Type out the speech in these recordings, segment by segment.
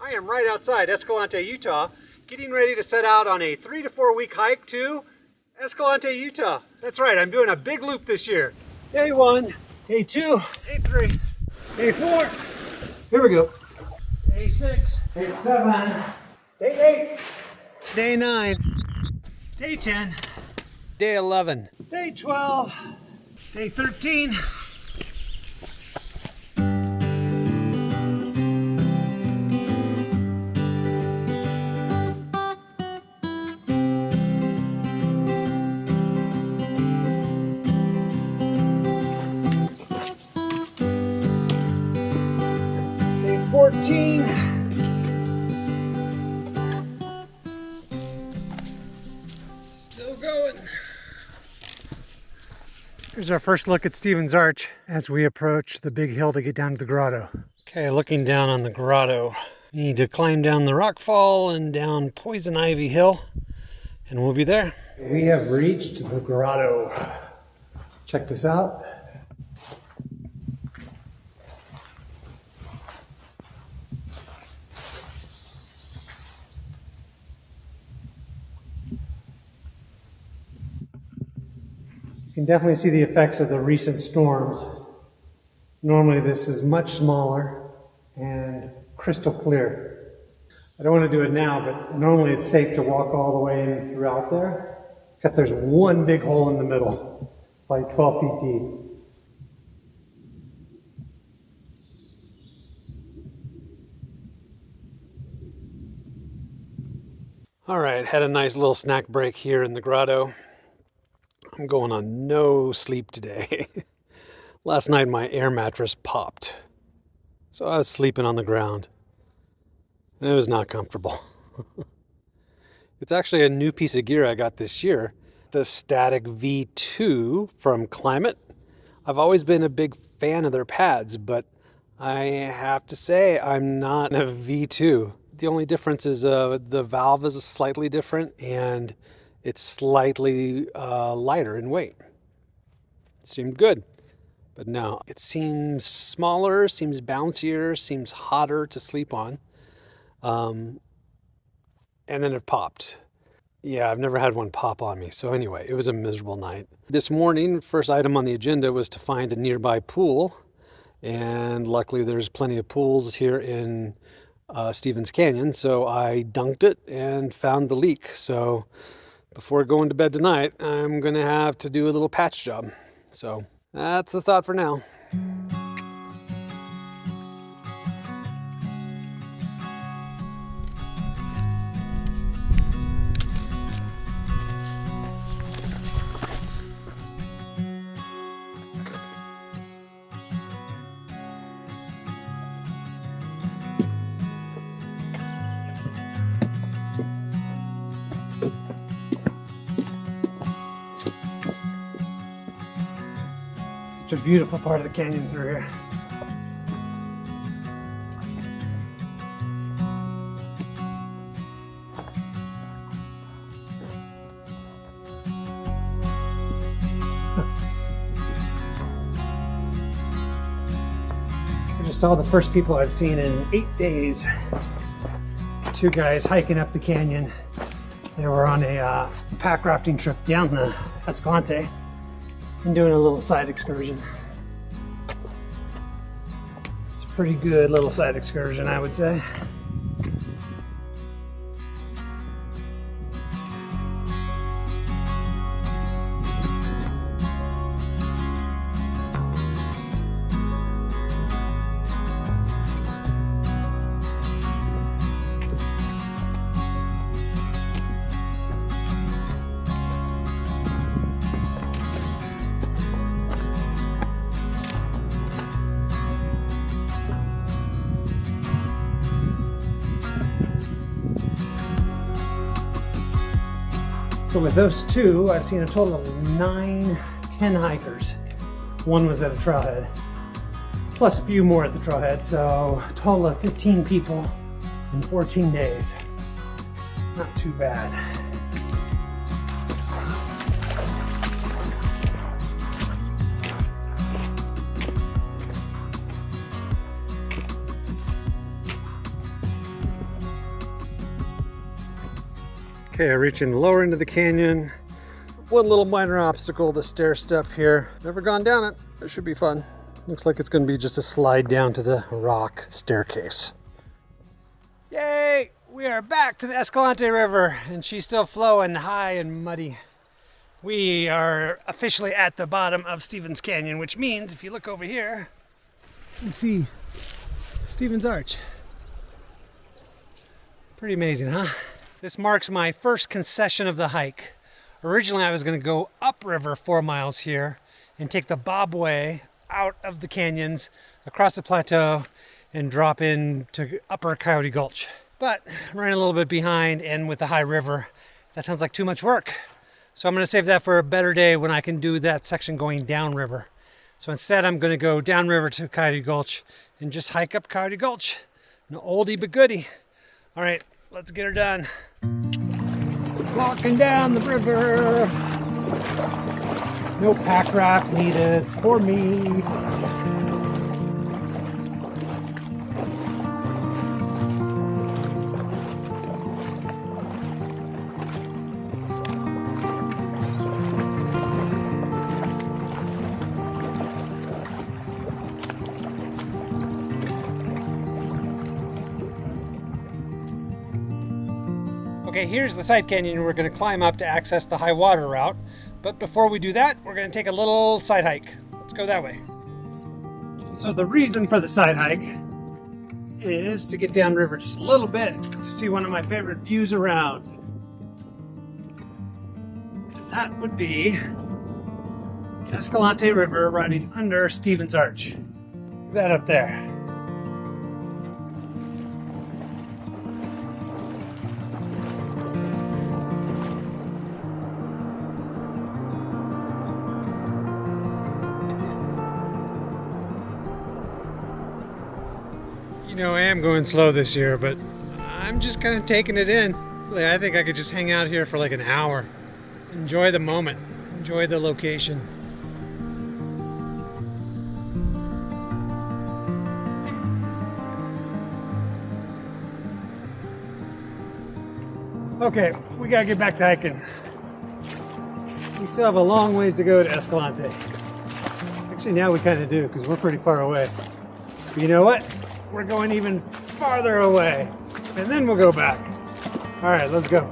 I am right outside Escalante, Utah, getting ready to set out on a 3 to 4 week hike to Escalante, Utah. That's right, I'm doing a big loop this year. Day 1, day 2, day 3, day 4. Here we go. Day 6, day 7, day 8, day 9, day 10, day 11, day 12, day 13. Day 14. Still going. Here's our first look at Stevens Arch as we approach the big hill to get down to the grotto. Okay, looking down on the grotto. You need to climb down the rock fall and down Poison Ivy Hill, and we'll be there. We have reached the grotto. Check this out. You can definitely see the effects of the recent storms. Normally this is much smaller and crystal clear. I don't want to do it now, but normally it's safe to walk all the way in throughout there, except there's one big hole in the middle, like 12 feet deep. All right, had a nice little snack break here in the grotto. I'm going on no sleep today. Last night my air mattress popped, so I was sleeping on the ground. And it was not comfortable. It's actually a new piece of gear I got this year, the Static V2 from Climate. I've always been a big fan of their pads, but I have to say I'm not a V2. The only difference is the valve is slightly different and it's slightly lighter in weight. It seemed good, but no, it seems smaller, seems bouncier, seems hotter to sleep on. And then it popped. Yeah, I've never had one pop on me. So anyway, it was a miserable night. This morning, first item on the agenda was to find a nearby pool. And luckily there's plenty of pools here in Stevens Canyon. So I dunked it and found the leak. So before going to bed tonight, I'm going to have to do a little patch job. So that's the thought for now. Such a beautiful part of the canyon through here. I just saw the first people I've seen in 8 days. 2 guys hiking up the canyon. They were on a pack rafting trip down the Escalante and doing a little side excursion. It's a pretty good little side excursion, I would say. So with those 2, I've seen a total of 9, 10 hikers. One was at a trailhead, plus a few more at the trailhead, so a total of 15 people in 14 days. Not too bad. Okay, reaching the lower end of the canyon. One little minor obstacle, the stair step here. Never gone down it. It should be fun. Looks like it's going to be just a slide down to the rock staircase. Yay! We are back to the Escalante River, and she's still flowing high and muddy. We are officially at the bottom of Stevens Canyon, which means if you look over here, you can see Stevens Arch. Pretty amazing, huh? This marks my first concession of the hike. Originally, I was going to go upriver 4 miles here and take the bob way out of the canyons, across the plateau, and drop into upper Coyote Gulch. But I'm running a little bit behind, and with the high river, that sounds like too much work. So I'm going to save that for a better day when I can do that section going downriver. So instead, I'm going to go downriver to Coyote Gulch and just hike up Coyote Gulch. An oldie but goodie. All right, let's get her done. Walking down the river. No pack raft needed for me. Okay, here's the side canyon we're going to climb up to access the high water route. But before we do that, we're going to take a little side hike. Let's go that way. So the reason for the side hike is to get downriver just a little bit to see one of my favorite views around. And that would be Escalante River running under Stevens Arch. Look at that up there. You know, I am going slow this year, but I'm just kind of taking it in. Really, I think I could just hang out here for like an hour. Enjoy the moment. Enjoy the location. Okay, we gotta get back to hiking. We still have a long ways to go to Escalante. Actually, now we kind of do, because we're pretty far away. But you know what? We're going even farther away, and then we'll go back. All right, let's go.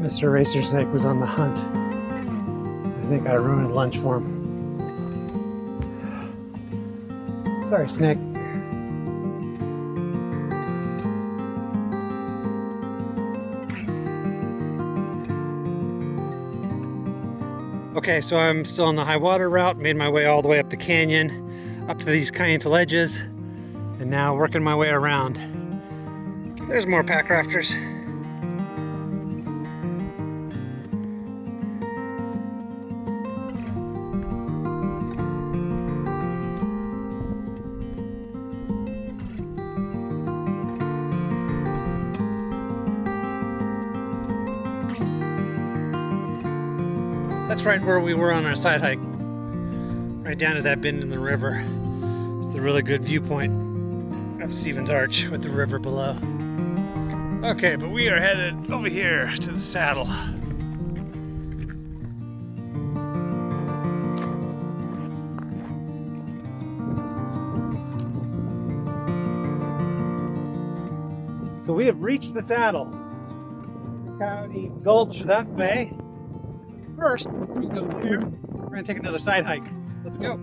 Mr. Racer Snake was on the hunt. I think I ruined lunch for him. Sorry, Snake. Okay, so I'm still on the high water route, made my way all the way up the canyon, up to these kinds of ledges, and now working my way around. There's more pack rafters. That's right where we were on our side hike. Right down to that bend in the river. It's the really good viewpoint of Stevens Arch with the river below. Okay, but we are headed over here to the saddle. So we have reached the saddle. Coyote Gulch that way. First, before we go there, we're going to take another side hike. Let's go.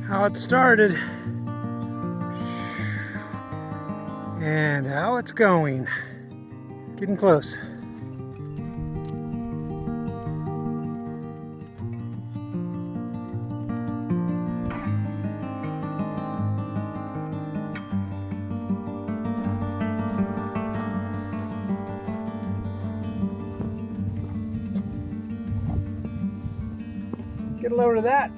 How it started and how it's going. Getting close. Get a load of that.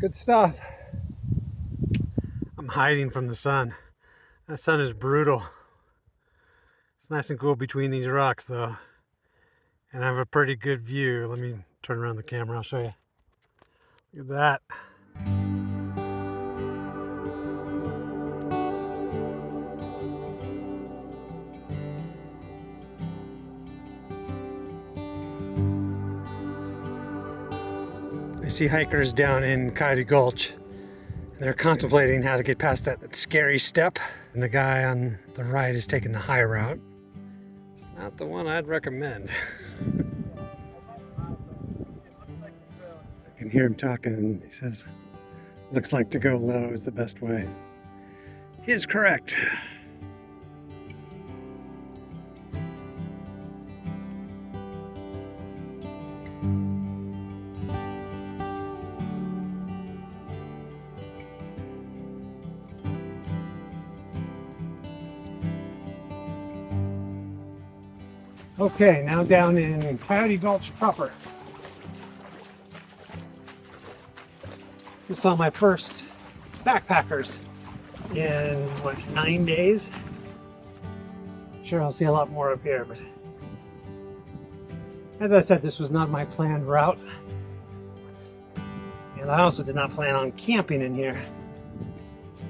Good stuff. I'm hiding from the sun. That sun is brutal. It's nice and cool between these rocks though. And I have a pretty good view. Let me turn around the camera, I'll show you. Look at that. I see hikers down in Coyote Gulch. They're contemplating how to get past that scary step. And the guy on the right is taking the high route. It's not the one I'd recommend. I can hear him talking and he says, looks like to go low is the best way. He is correct. Okay, now down in Coyote Gulch proper. Just saw my first backpackers in, what, 9 days? Sure, I'll see a lot more up here, but as I said, this was not my planned route. And I also did not plan on camping in here.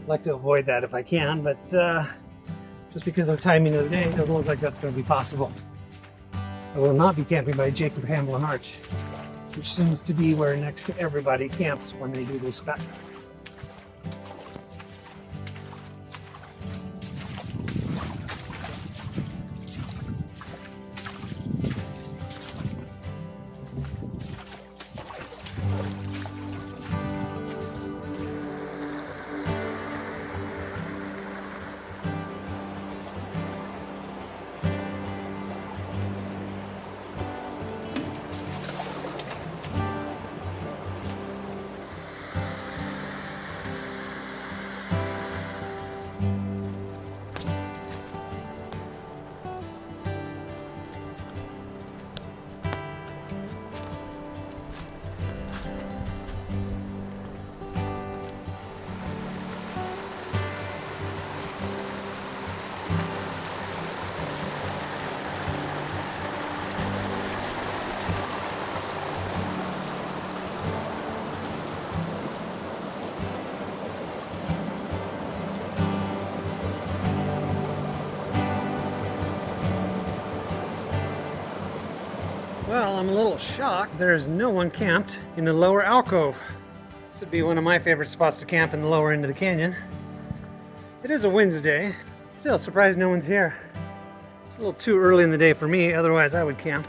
I'd like to avoid that if I can, but just because of the timing of the day, it doesn't look like that's going to be possible. I will not be camping by Hamblin Arch, which seems to be where next to everybody camps when they do this backpack. Well, I'm a little shocked. There's no one camped in the lower alcove. This would be one of my favorite spots to camp in the lower end of the canyon. It is a Wednesday. Still surprised no one's here. It's a little too early in the day for me, otherwise I would camp.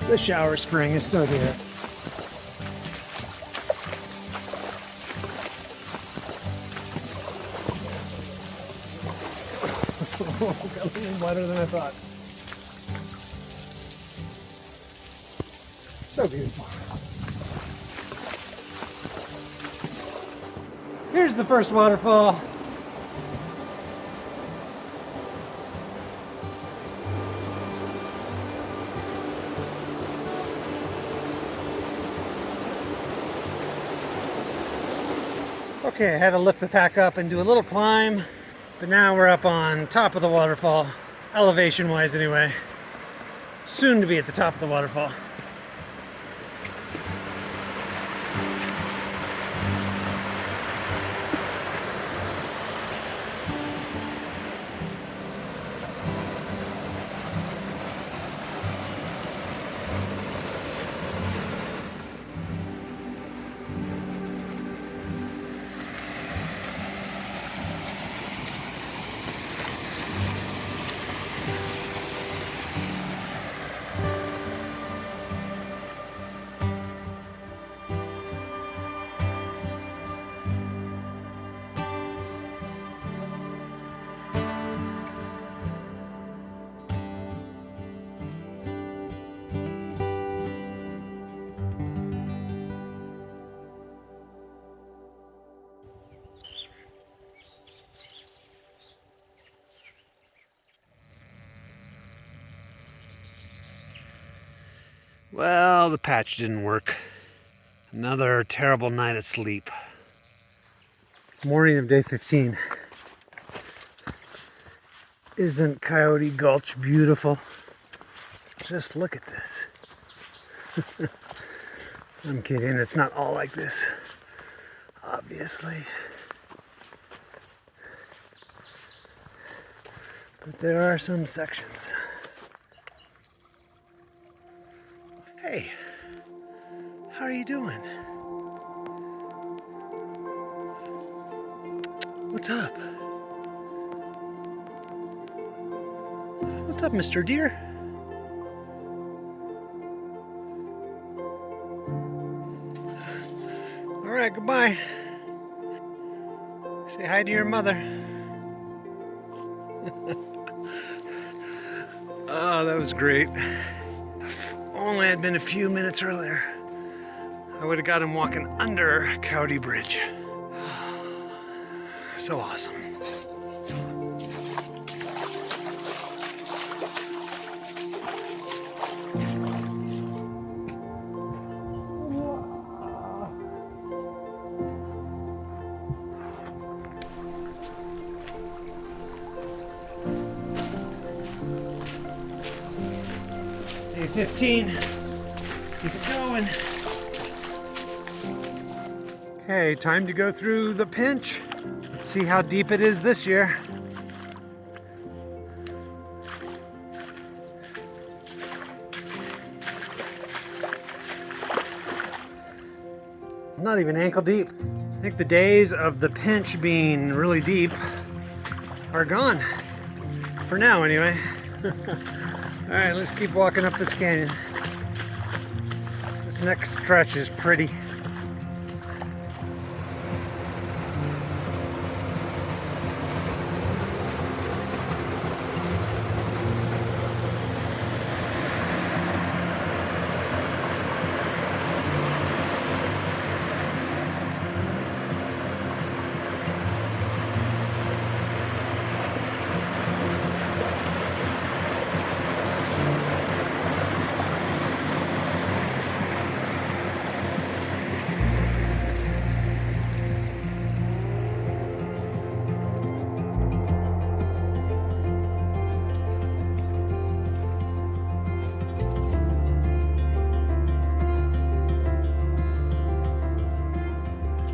The shower spring is still here. Got a little wetter than I thought. So beautiful. Here's the first waterfall. Okay, I had to lift the pack up and do a little climb. But now we're up on top of the waterfall, elevation-wise anyway. Soon to be at the top of the waterfall. Well, the patch didn't work. Another terrible night of sleep. Morning of day 15. Isn't Coyote Gulch beautiful? Just look at this. I'm kidding, it's not all like this, obviously. But there are some sections. Hey, how are you doing? What's up? What's up, Mr. Deer? All right, goodbye. Say hi to your mother. Oh, that was great. If only I'd been a few minutes earlier, I would have got him walking under Coyote Bridge. So awesome. Day 15. Let's keep it going. Okay, time to go through the pinch. Let's see how deep it is this year. Not even ankle deep. I think the days of the pinch being really deep are gone. For now, anyway. All right, let's keep walking up this canyon. This next stretch is pretty.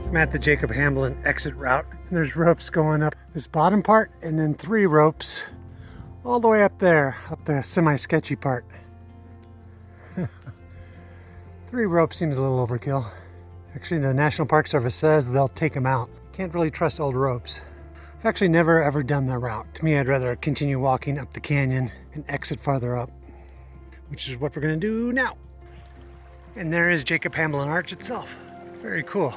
I'm at the Jacob Hamblin exit route, and there's ropes going up this bottom part, and then 3 ropes all the way up there, up the semi-sketchy part. 3 ropes seems a little overkill. Actually, the National Park Service says they'll take them out. Can't really trust old ropes. I've actually never ever done that route. To me, I'd rather continue walking up the canyon and exit farther up, which is what we're gonna do now. And there is Jacob Hamblin Arch itself. Very cool.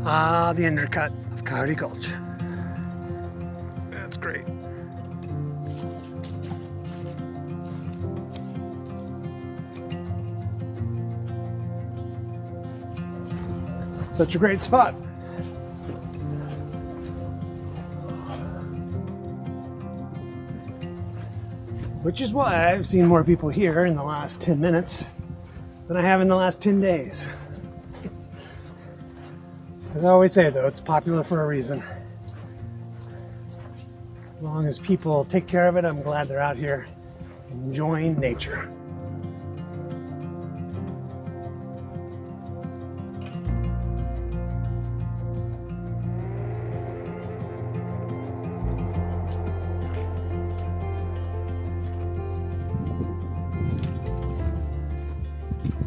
Ah, the undercut of Coyote Gulch. That's great. Such a great spot. Which is why I've seen more people here in the last 10 minutes than I have in the last 10 days. As I always say though, it's popular for a reason. As long as people take care of it, I'm glad they're out here enjoying nature.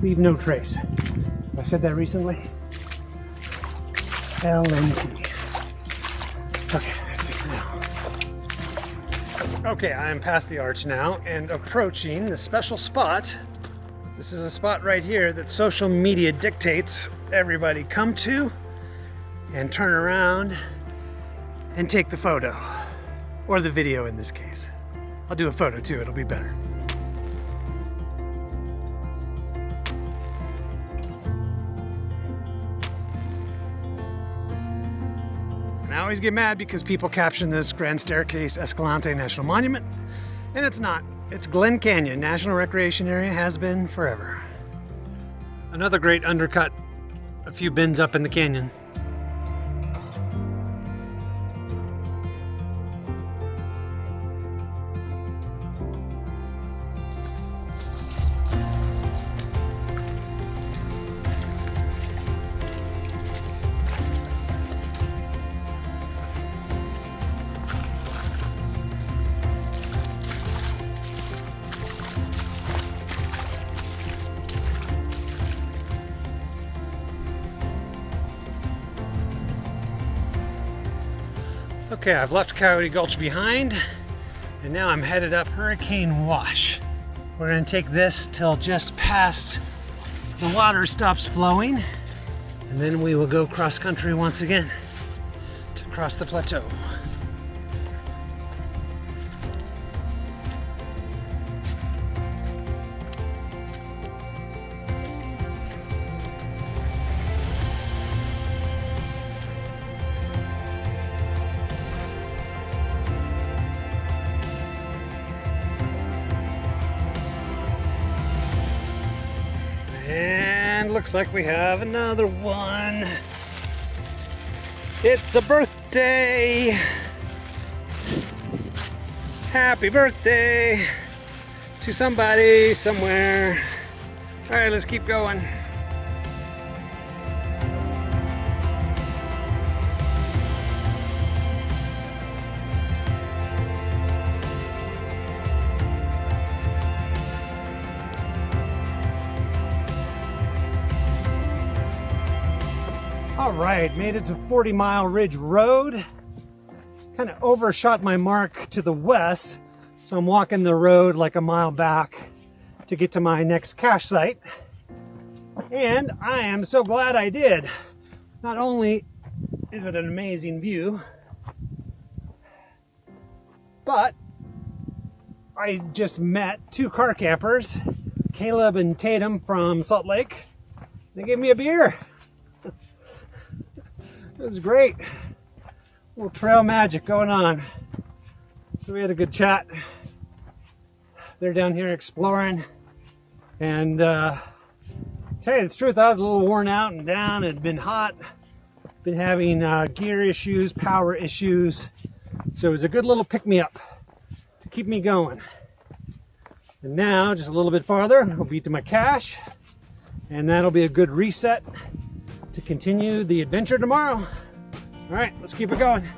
Leave no trace. I said that recently. LNT. Okay, that's it for now. Okay, I'm past the arch now and approaching the special spot. This is a spot right here that social media dictates everybody come to and turn around and take the photo. Or the video in this case. I'll do a photo too, it'll be better. And I always get mad because people caption this Grand Escalante National Monument, and it's not. It's Glen Canyon National Recreation Area, has been forever. Another great undercut a few bends up in the canyon. Okay, I've left Coyote Gulch behind, and now I'm headed up Hurricane Wash. We're gonna take this till just past the water stops flowing, and then we will go cross country once again to cross the plateau. And looks like we have another one. It's a birthday. Happy birthday to somebody somewhere. All right, let's keep going. All right, made it to Fortymile Ridge Road. Kind of overshot my mark to the west, so I'm walking the road like a mile back to get to my next cache site. And I am so glad I did. Not only is it an amazing view, but I just met two car campers, Caleb and Tatum from Salt Lake. They gave me a beer. It was great. A little trail magic going on. So we had a good chat. They're down here exploring. And tell you the truth, I was a little worn out and down. It had been hot. Been having gear issues, power issues. So it was a good little pick-me-up to keep me going. And now, just a little bit farther, I'll be to my cache. And that'll be a good reset to continue the adventure tomorrow. All right, let's keep it going.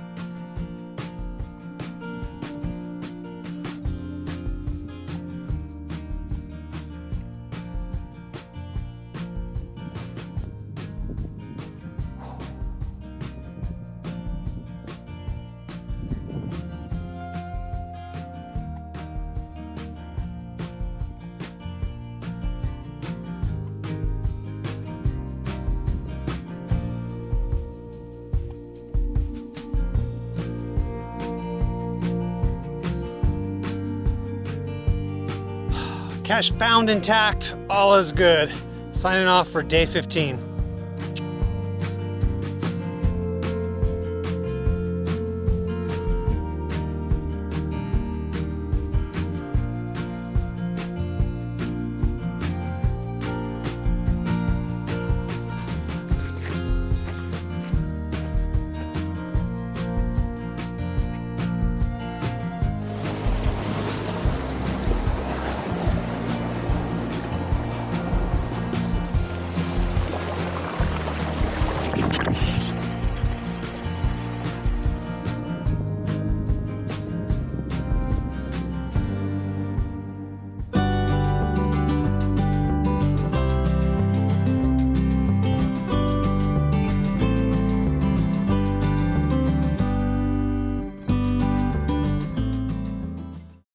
Cache found intact, all is good. Signing off for day 15.